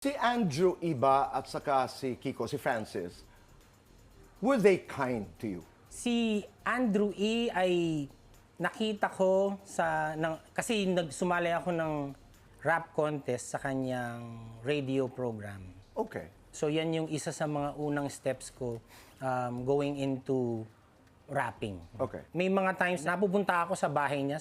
Si Andrew Iba at saka si Kiko, si Francis, were they kind to you? Si Andrew E. ay nakita ko kasi sumali ako ng rap contest sa kanyang radio program. Okay. So yan yung isa sa mga unang steps ko going into rapping. Okay. May mga times napupunta ako sa bahay niya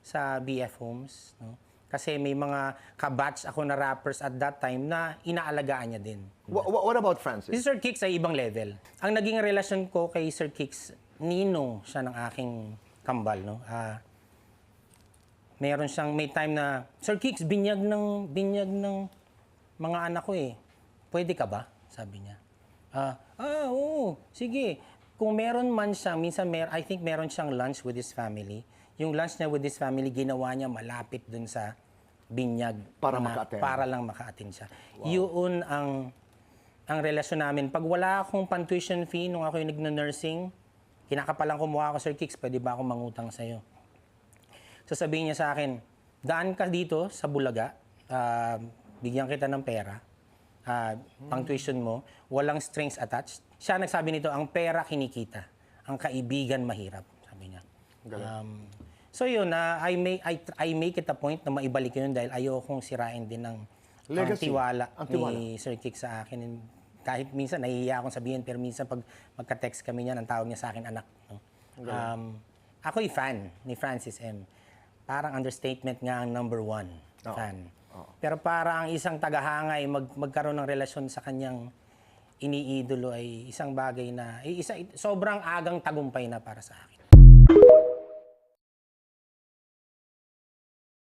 sa BF Homes, no? Kasi may mga kabatch ako na rappers at that time na inaalagaan niya din. What about Si Francis? Sir Kicks ay ibang level. Ang naging relasyon ko kay Sir Kicks, ninong siya ng aking kambal, no? May time na, Sir Kicks, binyag ng mga anak ko eh. Pwede ka ba? Sabi niya. Oo, sige. Kung meron man siya, I think meron siyang lunch with his family. Yung lunch niya with his family, ginawa niya malapit dun sa binyag. Para maka-attend. Para lang maka-attend siya. Wow. Yun ang relasyon namin. Pag wala akong pan-tuition fee nung ako yung nagna-nursing, kinakapalang kumuha ako, Sir Kicks, pwede ba akong mangutang sa'yo? Sasabihin niya sa akin, daan ka dito sa Bulaga, bigyan kita ng pera, pang-tuition mo, walang strings attached. Siya nagsabi nito, ang pera kinikita, ang kaibigan mahirap, sabi niya. So yun, I make it a point na maibalik yun dahil ayokong sirain din ang tiwala ni Sir Kicks sa akin. And kahit minsan nahihiya akong sabihin, pero minsan pag magka-text kami niyan, ang tawag niya sa akin anak. No? Ako'y fan ni Francis M. Parang understatement nga ang number 1 fan. Pero parang isang tagahangay magkaroon ng relasyon sa kanyang iniidolo ay isang bagay na sobrang agang tagumpay na para sa akin.